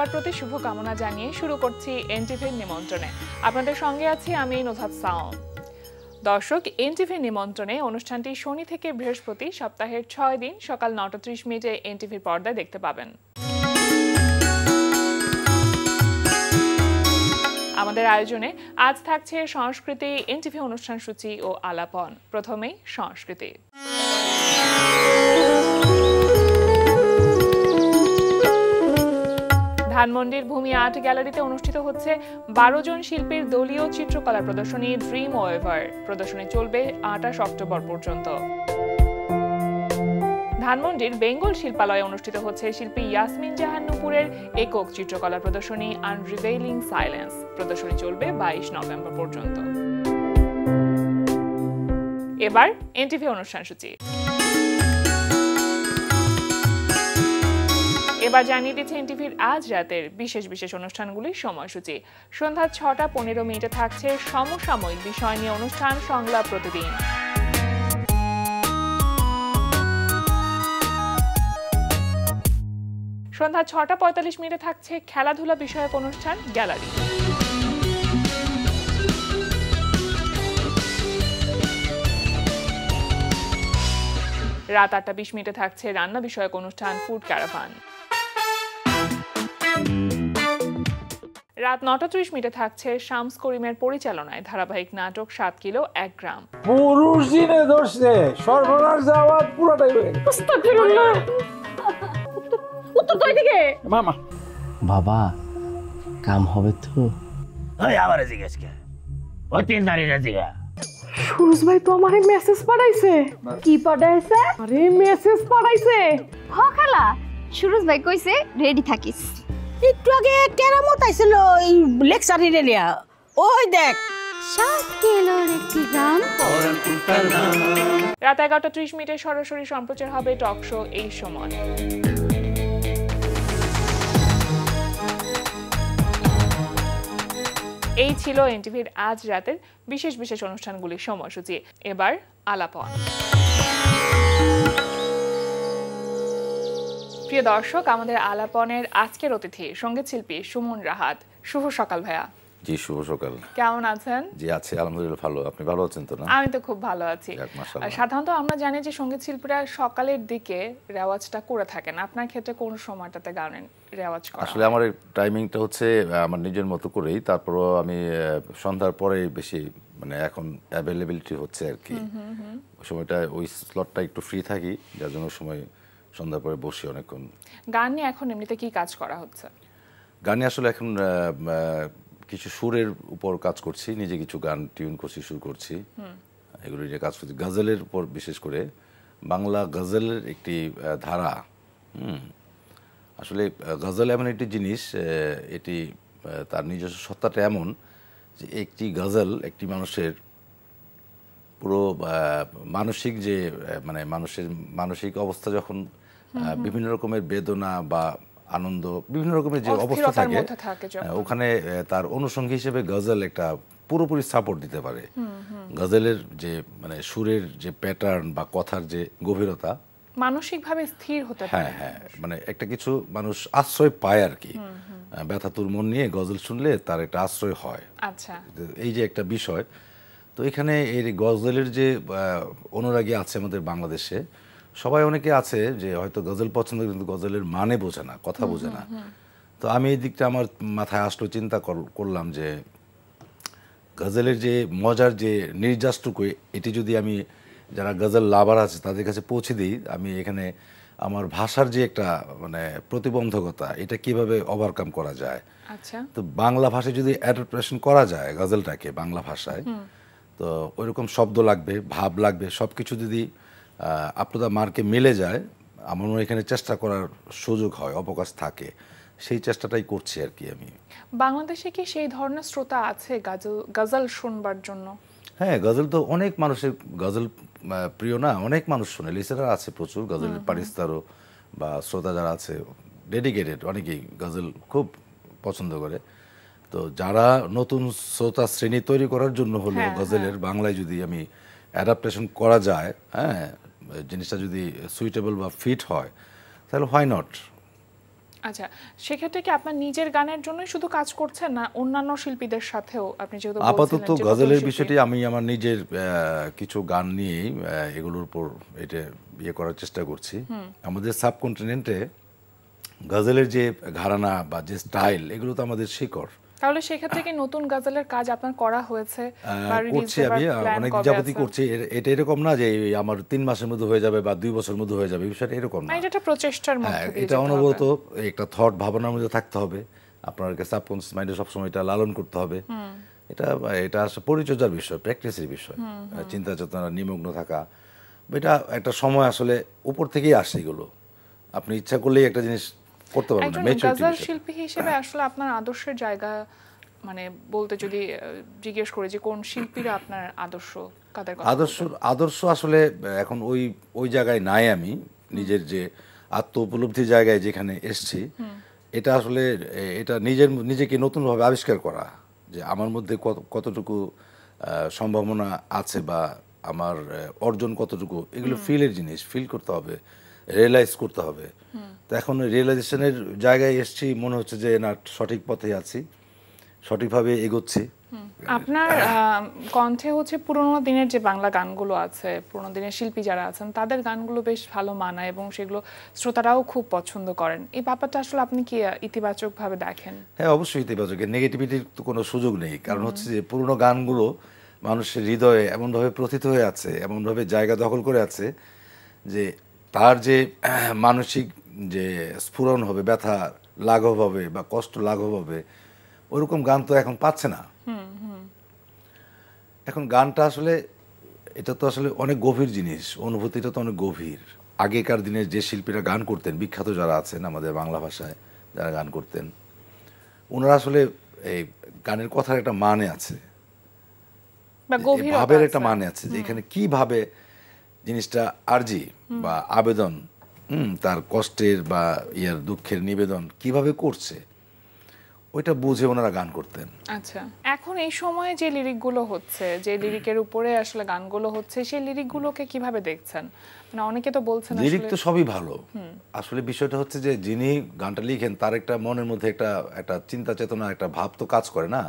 সবার প্রতি শুভকামনা জানিয়ে শুরু করছি এনটিভির নিমন্ত্রণে। আপনাদের সঙ্গে আছি আমি নুহাত সাও। দর্শক, এনটিভির নিমন্ত্রণে অনুষ্ঠানটি শনি থেকে বৃহস্পতি সপ্তাহের 6 দিন সকাল 9:30 এনটিভির পর্দায় দেখতে পাবেন। আমাদের আয়োজনে আজ থাকছে সংস্কৃতি, এনটিভি অনুষ্ঠান সূচি ও আলাপন। প্রথমেই সংস্কৃতি। ধানমন্ডির ভূমি আর্ট গ্যালারিতে অনুষ্ঠিত হচ্ছে 12 জন শিল্পীর দলীয় চিত্রকলা প্রদর্শনী ড্রিম ওয়েভার। প্রদর্শনী চলবে 28 অক্টোবর পর্যন্ত। ধানমন্ডির বেঙ্গল শিল্পালয়ে অনুষ্ঠিত হচ্ছে শিল্পী ইয়াসমিন জাহান নুপুরের একক চিত্রকলা প্রদর্শনী আনরিভেইলিং সাইলেন্স। প্রদর্শনী চলবে 22 নভেম্বর পর্যন্ত। এবার এনটিভি অনুষ্ঠান সূচি। এবার জানিয়ে দিচ্ছে এনটিভির আজ রাতের বিশেষ বিশেষ অনুষ্ঠানগুলির সময়সূচি। সন্ধ্যা 6:15 থাকছে সমসাময়িক বিষয় নিয়ে অনুষ্ঠান সংলাপ প্রতিদিন। সন্ধ্যা 6:45 থাকছে খেলাধুলা বিষয়ক অনুষ্ঠান গ্যালারি। রাত 8:20 থাকছে রান্না বিষয়ক অনুষ্ঠান ফুড ক্যারাভান। রাত 9:30 থাকছে শামস করিমের পরিচালনায় ধারাবাহিক নাটক 7 কিলো 1 গ্রাম। পুরুষ দিনে দোষে সর্বনাশ যাওয়া পুরোটাই আস্তাগফিরুল্লাহ। উত্তর কই দিকে মামা বাবা কাম হবে তো? ওই আবার জিজ্ঞেস কে ও তিন দাঁড়িয়ে জিজ্ঞা। সুরজ ভাই তো আমারে মেসেজ পাঠাইছে। কি পাঠাইছে? আরে মেসেজ পাঠাইছে। হ খালা, সুরজ ভাই কইছে রেডি থাকিস। একটু আগে কেরামত আইছিল এই লেকচারে রেলিয়া। ওই দেখ 7 কিলো 1 গ্রাম। রাত 11:30 সরাসরি সম্প্রচার হবে টক শো এই সময়। এই ছিল এনটিভির আজ রাতের বিশেষ বিশেষ অনুষ্ঠানগুলির সময়সূচি। এবার আলাপন। প্রিয় দর্শক, আমাদের আলাপনের আজকের অতিথি সঙ্গীত শিল্পী সুমন রাহাত। শুভ সকাল ভাইয়া। জি শুভ সকাল। কেমন আছেন? জি আছি আলহামদুলিল্লাহ ভালো। আপনি ভালো আছেন তো? না আমি তো খুব ভালো আছি। সাধারণত আমরা জানি যে সঙ্গীত শিল্পীরা সকালের দিকে রেওয়াজটা করে থাকেন। আপনার ক্ষেত্রে কোন সময়টাতে গানের রেওয়াজ করা? আসলে আমার টাইমিংটা হচ্ছে আমার নিজের মতো করেই, তারপরও আমি সন্ধ্যার পরে বেশি মানে এখন অ্যাভেলেবিলিটি হচ্ছে আর কি। ওই সময়টা ওই স্লটটা একটু ফ্রি থাকি, যার জন্য সময় সন্ধ্যার পরে বসি অনেকক্ষণ। গান নিয়ে এখন এমনিতে কি কাজ করা হচ্ছে? গানে আসলে এখন কিছু সুরের উপর কাজ করছি, নিজে কিছু গান টিউন করছি, সুর করছি, এগুলো নিয়ে কাজ করছি। গজলের উপর বিশেষ করে বাংলা গজলের একটি ধারা। আসলে গজল এমন একটি জিনিস, এটি তার নিজস্ব সত্তাটা এমন যে একটি গজল একটি মানুষের পুরো মানসিক যে মানে মানুষের মানসিক অবস্থা যখন বিভিন্ন রকমের বেদনা বা আনন্দ বিভিন্ন রকমের যে অবস্থা থাকে ওখানে তার অনুষঙ্গী হিসেবে গজল একটা পুরোপুরি সাপোর্ট দিতে পারে। গজলের যে মানে সুরের যে প্যাটার্ন বা কথার যে গভীরতা মানসিকভাবে স্থির হতে পারে। হ্যাঁ হ্যাঁ, মানে একটা কিছু মানুষ আশ্রয় পায় আর কি। ব্যথাতুর মন নিয়ে গজল শুনলে তার একটা আশ্রয় হয়। আচ্ছা, এই যে একটা বিষয়, তো এখানে এই গজলের যে অনুরাগী আছে আমাদের বাংলাদেশে, সবাই অনেকে আছে যে হয়তো গজল পছন্দ কিন্তু গজলের মানে বোঝে না, কথা বোঝে না। তো আমি এই দিকটা আমার মাথায় আসলো, চিন্তা করলাম যে গজলের যে মজার যে নির্যাসটুকু এটি যদি আমি যারা গজল লাভার আছে তাদের কাছে পৌঁছে দিই, আমি এখানে আমার ভাষার যে একটা মানে প্রতিবন্ধকতা এটা কিভাবে ওভারকাম করা যায়। আচ্ছা, তো বাংলা ভাষায় যদি অ্যাডাপ্টেশন করা যায় গজলটাকে বাংলা ভাষায়, তো ওইরকম শব্দ লাগবে, ভাব লাগবে, সব কিছু যদি আপনাদের মার্কে মিলে যায়, আমার মনে হয় এখানে চেষ্টা করার সুযোগ হয়, অবকাশ থাকে। সেই চেষ্টাটাই করছি আর কি আমি। বাংলাদেশে কি সেই ধরনের শ্রোতা আছে গজল শুনবার জন্য? হ্যাঁ, গজল তো অনেক মানুষের গজল প্রিয় না, অনেক মানুষ শুনে, লিসেনার আছে প্রচুর, গজলের পারিস্তারও বা শ্রোতা যারা আছে ডেডিকেটেড, অনেকেই গজল খুব পছন্দ করে। তো যারা নতুন শ্রোতা শ্রেণী তৈরি করার জন্য হলো গজলের বাংলায় যদি আমি অ্যাডাপ্টেশন করা যায়, হ্যাঁ, জিনিসটা যদি সুইটেবল বা ফিট হয়, তাহলে হোয়াই নট। আচ্ছা, সেক্ষেত্রে কি আপনার নিজের গানের জন্যই শুধু কাজ করছেন না অন্যান্য শিল্পীদের সাথেও? আপনি যেহেতু বলছিলেন আপাতত যে নতুন গজলের শিল্পী। বিষয়টি আমি আমার নিজের কিছু গান নিয়েই এগুলোর উপর এটা করার চেষ্টা করছি। আমাদের সাবকন্টিনেন্টে গজলের যে ঘরানা বা যে স্টাইল, এগুলো তো আমাদের শিকড়। তাহলে সেক্ষেত্রে কি নতুন গজলের কাজ আপনার করা হয়েছে বা রিলিজ করছি দেবার আমি প্ল্যান অনেক কবে যাবতই আছে? করছি। এটা এরকম না যে এই আমার 3 মাসের মধ্যে হয়ে যাবে বা 2 বছরের মধ্যে হয়ে যাবে, বিষয়টা এরকম না। এটা একটা প্রচেষ্টার মধ্যে হ্যাঁ, দিয়ে এটা যেতে হবে। অনবরত একটা থট ভাবনার মধ্যে থাকতে হবে, আপনার সাবকনসিয়াস মাইন্ডে সবসময় এটা লালন করতে হবে। এটা এটা আসলে পরিচর্যার বিষয়, প্র্যাকটিসের বিষয়। চিন্তা চেতনা নিমগ্ন থাকা, এটা একটা সময় আসলে উপর থেকেই আসে। এগুলো আপনি ইচ্ছা করলেই একটা জিনিস করতে পারবেন না। একজন ম্যাচুরিটি গজল বিষয়। শিল্পী হিসেবে আসলে আপনার আদর্শের জায়গা মানে বলতে যদি জিজ্ঞেস করি যে কোন শিল্পীরা আপনার আদর্শ, কাদের কথা বলবেন? আদর্শ আসলে এখন ওই জায়গায় নাই। আমি নিজের যে আত্ম উপলব্ধির জায়গায় যেখানে এসেছি, এটা আসলে এটা নিজেকে নতুনভাবে আবিষ্কার করা, যে আমার মধ্যে কতটুকু সম্ভাবনা আছে বা আমার অর্জন কতটুকু, এগুলো ফিলের জিনিস, ফিল করতে হবে, রিয়েলাইজ করতে হবে। তো এখন রিয়েলাইজেশনের জায়গায় এসেছি, মনে হচ্ছে যে না, সঠিক পথে আছি, সঠিকভাবে এগোচ্ছি। আপনার কণ্ঠে হচ্ছে পুরোনো দিনের যে বাংলা গানগুলো আছে, পুরোনো দিনের শিল্পী যারা আছেন তাদের গানগুলো বেশ ভালো মানায় এবং সেগুলো শ্রোতারাও খুব পছন্দ করেন। এই ব্যাপারটা আসলে আপনি কি ইতিবাচকভাবে দেখেন? হ্যাঁ, অবশ্যই ইতিবাচক। নেগেটিভিটির তো কোনো সুযোগ নেই। কারণ হচ্ছে যে পুরোনো গানগুলো মানুষের হৃদয়ে এমনভাবে প্রথিত হয়ে আছে, এমনভাবে জায়গা দখল করে আছে যে তার যে মানসিক যে স্ফুরণ হবে, ব্যথা লাঘব হবে বা কষ্ট লাঘব হবে, ওইরকম গান তো এখন পাচ্ছে না। এখন গানটা আসলে এটা তো আসলে অনেক গভীর জিনিস, অনুভূতিটা তো অনেক গভীর। আগেকার দিনে যে শিল্পীরা গান করতেন, বিখ্যাত যারা আছেন আমাদের বাংলা ভাষায় যারা গান করতেন, ওনারা আসলে এই গানের কথার একটা মানে আছে, বা গভীরতা ভাবের একটা আছে। মানে আছে, যে এখানে কিভাবে জিনিসটা আরজি বা আবেদন, তার কষ্টের বা দুঃখের নিবেদন কিভাবে করছে, ওইটা বুঝে ওনারা গান করতেন। আচ্ছা, এখন এই সময়ে যে লিরিকগুলো হচ্ছে, যে লিরিকের উপরে আসলে গানগুলো হচ্ছে, সেই লিরিকগুলোকে কিভাবে দেখছেন? মানে অনেকে তো বলছেন লিরিক আসলে তো সবই ভালো। আসলে বিষয়টা হচ্ছে যে যিনি গানটা লিখেন তার একটা মনের মধ্যে একটা চিন্তা চেতনা, একটা ভাব তো কাজ করে না।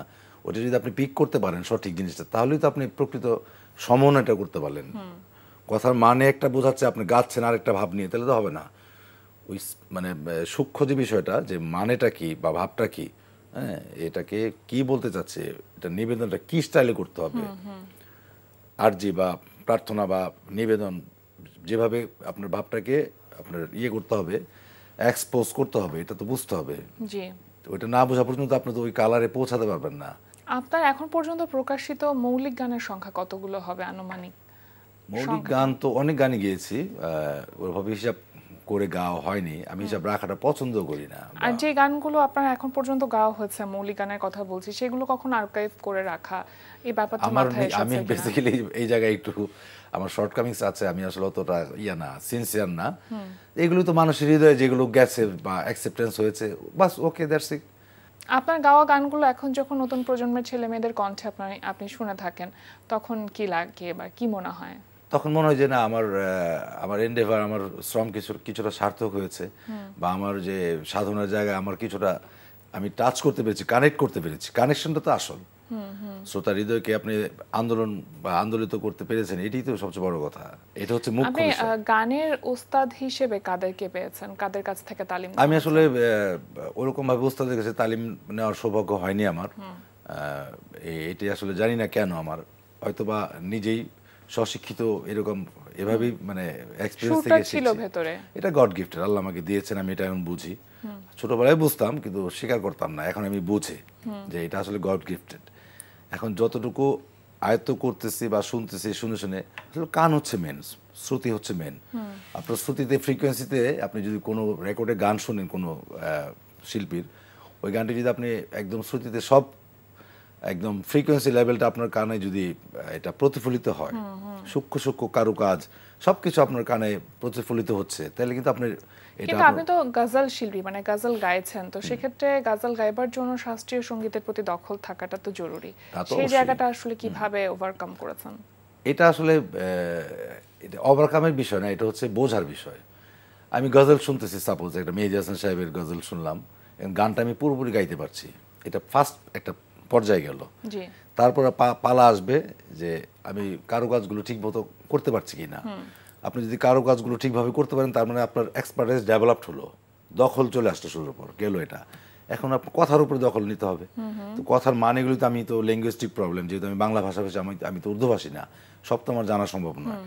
ওটা যদি আপনি পিক করতে পারেন সঠিক জিনিসটা, তাহলেই তো আপনি প্রকৃত সমন্বয়টা করতে পারলেন। কথার মানে একটা বোঝাচ্ছে, আপনি গাচ্ছেন আরেকটা ভাব নিয়ে, তাহলে তো হবে না। ওই মানে সূক্ষ্ম যে বিষয়টা, যে মানেটা কি বা ভাবটা কি, হ্যাঁ, এটাকে কি বলতে চাচ্ছে, এটা নিবেদনটা কি স্টাইলে করতে হবে, আরজি বা প্রার্থনা বা নিবেদন, যেভাবে আপনার ভাবটাকে আপনার করতে হবে, এক্সপোজ করতে হবে, এটা তো বুঝতে হবে। জি। তো ওইটা না বোঝা পর্যন্ত আপনি তো ওই কালারে পৌঁছাতে পারবেন না। আপনার এখন পর্যন্ত প্রকাশিত মৌলিক গানের সংখ্যা কতগুলো হবে আনুমানিক? মৌলিক গান তো অনেক গানই গেয়েছি, ওইভাবে হিসাব করে গাওয়া হয়নি। আমি হিসাব রাখাটা পছন্দ করি না। আর যে গানগুলো আপনার এখন পর্যন্ত গাওয়া হয়েছে, মৌলিক গানের কথা বলছি, সেগুলো কখন আর্কাইভ করে রাখা, এই ব্যাপারটা মাথায় এসেছে আমি কিনা? বেসিক্যালি এই জায়গায় একটু আমার শর্টকামিংস আছে। আমি আসলে অতটা না, সিনসিয়ার না। এগুলো তো মানুষের হৃদয়ে যেগুলো গেছে বা অ্যাকসেপ্টেন্স হয়েছে, বাস, ওকে, দ্যাটস ইট। আপনার গাওয়া গানগুলো এখন যখন নতুন প্রজন্মের ছেলে মেয়েদের কণ্ঠে আপনি শুনে থাকেন, তখন কি লাগে বা কি মনে হয়? তখন মনে হয় যে না, আমার এন্ডেভার, আমার শ্রম কিছুটা সার্থক হয়েছে, বা আমার যে সাধনার জায়গায় আমার কিছুটা আমি টাচ করতে পেরেছি, কানেক্ট করতে পেরেছি। কানেকশনটা তো আসল। শ্রোতার হৃদয়কে আপনি আন্দোলিত করতে পেরেছেন, এটাই তো সবচেয়ে বড় কথা। এটা হচ্ছে মুখ্য আপনি বিষয়। গানের ওস্তাদ হিসেবে কাদেরকে পেয়েছেন, কাদের কাছ থেকে তালিম আমি আসলে ওরকম ভাবে ওস্তাদের কাছে তালিম নেওয়ার সৌভাগ্য হয়নি আমার। এটি আসলে জানি না কেন, আমার হয়তোবা নিজেই স্বশিক্ষিত, এরকম এভাবেই মানে এক্সপেরিয়েন্স সুরটা থেকে ছিল শিখছি। ভেতরে। এটা গড গিফটেড, আল্লাহ আমাকে দিয়েছেন, আমি এটা এখন বুঝি। ছোটবেলায় বুঝতাম কিন্তু স্বীকার করতাম না, এখন আমি বুঝি যে এটা আসলে গড গিফটেড। এখন যতটুকু আয়ত্ত করতেছি বা শুনতেছি, শুনে শুনে আসলে কান হচ্ছে মেন, শ্রুতি হচ্ছে মেন। আপনার শ্রুতিতে, ফ্রিকোয়েন্সিতে আপনি যদি কোনো রেকর্ডে গান শুনেন কোনো শিল্পীর, ওই গানটি যদি আপনি একদম শ্রুতিতে সব একদম ফ্রিকোয়েন্সি লেভেলটা আপনার কানে যদি এটা প্রতিফলিত হয়, সূক্ষ্ম সূক্ষ্ম কারুকাজ সবকিছু আপনার কানে প্রতিফলিত হচ্ছে, তাহলে কিন্তু আপনার এটা কিন্তু আপনি তো গজল শিল্পী, মানে গজল গাইছেন, তো সেক্ষেত্রে গজল গাইবার জন্য শাস্ত্রীয় সঙ্গীতের প্রতি দখল থাকাটা তো জরুরি। তা তো সেই অবশ্যই। জায়গাটা আসলে কিভাবে ওভারকাম করেছেন? এটা আসলে এটা ওভারকামের বিষয় না, এটা হচ্ছে বোঝার বিষয়। আমি গজল শুনতেছি, সাপোজ একটা মেহেদী হাসান সাহেবের গজল শুনলাম, গানটা আমি পুরোপুরি গাইতে পারছি, এটা ফার্স্ট একটা পর্যায়ে গেল। জি। তারপরে পালা আসবে যে আমি কারুকাজগুলো ঠিক মতো করতে পারছি কিনা। আপনি যদি কারুকাজগুলো ঠিকভাবে করতে পারেন তার মানে আপনার এক্সপার্টাইজ ডেভেলপড হলো, দখল চলে আসলো শুরুর উপর গেল। এটা এখন আপনার কথার উপরে দখল নিতে হবে। তো কথার মানেগুলি তো আমি তো ল্যাঙ্গুয়েস্টিক প্রবলেম, যেহেতু আমি বাংলা ভাষাভাষী, আমি তো উর্দুভাষী না, সব তো আমার জানা সম্ভব নয়।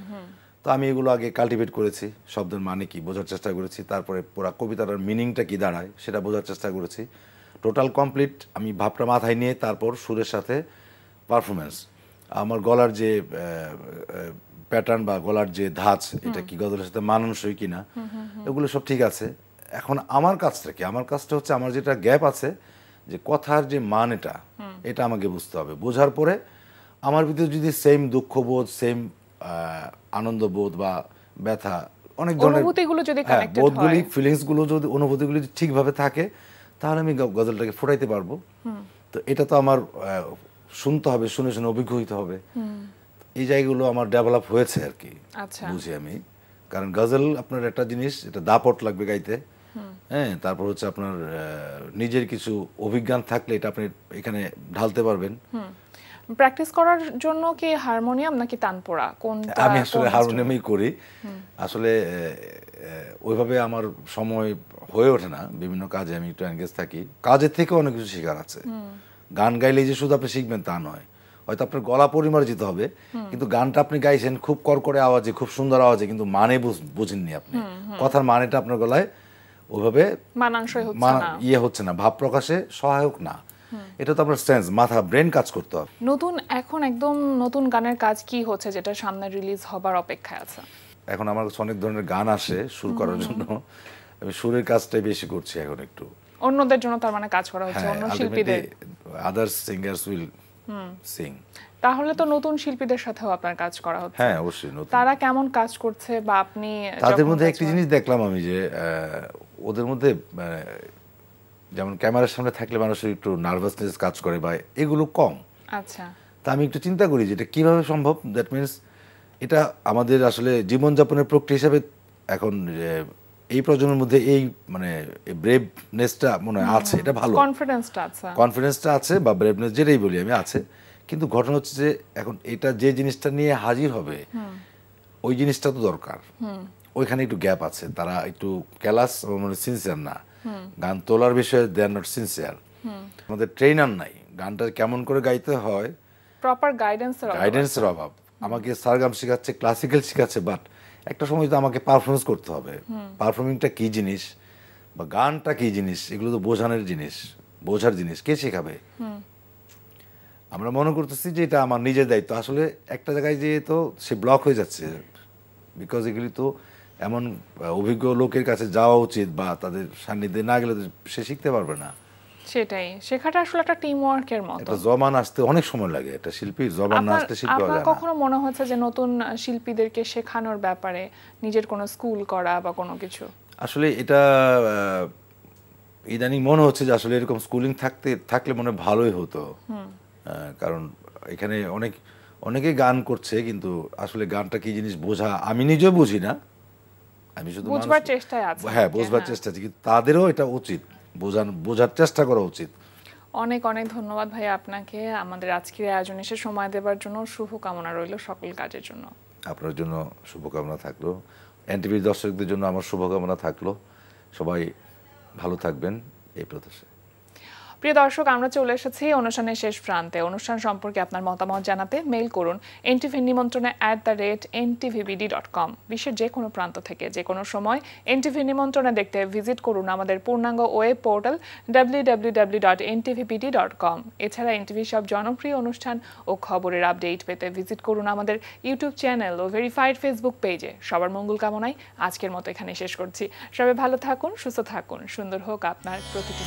তো আমি এগুলো আগে কাল্টিভেট করেছি, শব্দের মানে কি বোঝার চেষ্টা করেছি, তারপরে পুরো কবিতার মিনিংটা কি দাঁড়ায় সেটা বোঝার চেষ্টা করেছি। টোটাল কমপ্লিট আমি ভাবটা মাথায় নিয়ে তারপর সুরের সাথে পারফরমেন্স, আমার গলার যে প্যাটার্ন বা গলার যে ধাঁচ, এটা কি গজলের সাথে মানানসই কিনা, এগুলো সব ঠিক আছে। এখন আমার কাজটা হচ্ছে আমার যেটা গ্যাপ আছে, যে কথার যে মানেটা, এটা আমাকে বুঝতে হবে। বোঝার পরে আমার ভিতরে যদি সেম দুঃখবোধ, সেম আনন্দবোধ বা ব্যথা, অনেক ধরনের অনুভূতিগুলো যদি কানেক্টেড বোধগুলি, হয়, ফিলিংসগুলো যদি, অনুভূতিগুলি ঠিকভাবে থাকে, তাহলে আমি গজলটাকে ফোটাইতে পারবো। তো এটা তো আমার শুনতে হবে, শুনে শুনে অভিজ্ঞ হইতে হবে। এই জায়গাগুলো আমার ডেভেলপ হয়েছে আর কি, আচ্ছা। বুঝি আমি। কারণ গজল আপনার একটা জিনিস, এটা দাপট লাগবে গাইতে, হ্যাঁ। তারপর হচ্ছে আপনার নিজের কিছু অভিজ্ঞান থাকলে এটা আপনি এখানে ঢালতে পারবেন। প্র্যাকটিস করার জন্য কি হারমোনিয়াম নাকি তানপুরা, কোনটা? আমি আসলে হারমোনিয়ামই করি। আসলে ওইভাবে আমার সময় হয়ে ওঠে না, বিভিন্ন কাজে আমি একটু এনগেজ থাকি। কাজের থেকে অনেক কিছু শেখার আছে। গান গাইলে যে শুধু আপনি শিখবেন তা নয়, হয়তো আপনার গলা পরিমার্জিত হবে, কিন্তু গানটা আপনি গাইছেন খুব করকরে আওয়াজে, খুব সুন্দর আওয়াজে, কিন্তু মানে বুঝেননি আপনি, কথার মানেটা আপনার গলায় ওইভাবে মানানসই হচ্ছে না, হচ্ছে না, ভাব প্রকাশে সহায়ক না। এটা তো আপনার সেন্স, মাথা, ব্রেন কাজ করতে হবে। এখন একদম নতুন গানের কাজ কি হচ্ছে যেটা সামনে রিলিজ হবার অপেক্ষায় আছে? এখন আমার কাছে অনেক ধরনের গান আসে সুর করার জন্য, আমি সুরের কাজটাই বেশি করছি এখন একটু। অন্যদের জন্য তার মানে কাজ করা হচ্ছে, অন্য শিল্পীদের, আদার্স সিঙ্গারস উইল সিং। তাহলে তো নতুন শিল্পীদের সাথেও আপনার কাজ করা হচ্ছে। হ্যাঁ, অবশ্যই নতুন। তারা কেমন কাজ করছে বা আপনি তাদের মধ্যে একটি জিনিস দেখলাম আমি, যে ওদের মধ্যে যেমন ক্যামেরার সামনে থাকলে মানুষের একটু নার্ভাসনেস কাজ করে বা এগুলো কম। আচ্ছা। তা আমি একটু চিন্তা করি যে এটা কিভাবে সম্ভব। দ্যাট মিনস এটা আমাদের আসলে জীবনযাপনের প্রক্রিয়া হিসাবে এখন এই প্রজন্মের মধ্যে এই মানে ব্রেভনেসটা মনে হয় আছে, এটা ভালো, কনফিডেন্সটা আছে বা ব্রেভনেস যেটাই বলি আমি আছে। কিন্তু ঘটনা হচ্ছে যে এখন এটা যে জিনিসটা নিয়ে হাজির হবে, ওই জিনিসটা তো দরকার, ওইখানে একটু গ্যাপ আছে। তারা একটু ক্যালাস মানে সিনসিয়ার না, গান তোলার বিষয়ে দে আর নট সিনসিয়ার। আমাদের ট্রেনার নাই, গানটা কেমন করে গাইতে হয়, প্রপার গাইডেন্সের অভাব। আমাকে সারগাম শেখাচ্ছে, ক্লাসিক্যাল শেখাচ্ছে, বাট একটা সময় তো আমাকে পারফরমেন্স করতে হবে। পারফর্মিংটা কি জিনিস বা গানটা কি জিনিস, এগুলো তো বোঝানোর জিনিস, বোঝার জিনিস, কে শেখাবে? আমরা মনে করতেছি যে এটা আমার নিজের দায়িত্ব, আসলে একটা জায়গায় যেয়ে তো সে ব্লক হয়ে যাচ্ছে। বিকজ এগুলি তো এমন অভিজ্ঞ লোকের কাছে যাওয়া উচিত, বা তাদের সান্নিধ্যে না গেলে সে শিখতে পারবে না। সেটাই, শেখাটা আসলে একটা টিম ওয়ার্কের মতো। এটা জবান আসতে অনেক সময় লাগে, একটা শিল্পীর জবান না আসতে শিখতে হয় না। আপনার কখনো মনে হচ্ছে যে নতুন শিল্পীদেরকে শেখানোর ব্যাপারে নিজের কোনো স্কুল করা বা কোনো কিছু? আসলে এটা ইদানিং মনে হচ্ছে যে আসলে এরকম স্কুলিং থাকলে মনে ভালোই হতো। কারণ এখানে অনেকে গান করছে, কিন্তু আসলে গানটা কি জিনিস বোঝা আমি নিজেও বুঝি না। আমি শুধু বুঝবার চেষ্টায় আছি। হ্যাঁ, বুঝবার চেষ্টা আছি, কিন্তু তাদেরও এটা উচিত, বোঝার চেষ্টা করা উচিত। অনেক অনেক ধন্যবাদ ভাই আপনাকে আমাদের আজকের আয়োজনে এসে সময় দেওয়ার জন্য। শুভকামনা রইল সকল কাজের জন্য। আপনার জন্য শুভকামনা থাকলো, এনটিভির দর্শকদের জন্য আমার শুভকামনা থাকলো। সবাই ভালো থাকবেন এই প্রত্যাশায়। প্রিয় দর্শক, আমরা চলে এসেছি অনুষ্ঠানের শেষ প্রান্তে। অনুষ্ঠান সম্পর্কে আপনার মতামত জানাতে মেইল করুন এনটিভি নিমন্ত্রণে @ntvbd.com। বিশ্বের যে কোনো প্রান্ত থেকে যে কোনো সময় এনটিভি নিমন্ত্রণে দেখতে ভিজিট করুন আমাদের পূর্ণাঙ্গ ওয়েব পোর্টাল www.ntvbd.com। এছাড়া এনটিভির সব জনপ্রিয় অনুষ্ঠান ও খবরের আপডেট পেতে ভিজিট করুন আমাদের ইউটিউব চ্যানেল ও ভেরিফাইড ফেসবুক পেজে। সবার মঙ্গল কামনায় আজকের মতো এখানে শেষ করছি। সবাই ভালো থাকুন, সুস্থ থাকুন, সুন্দর হোক আপনার প্রতিটি।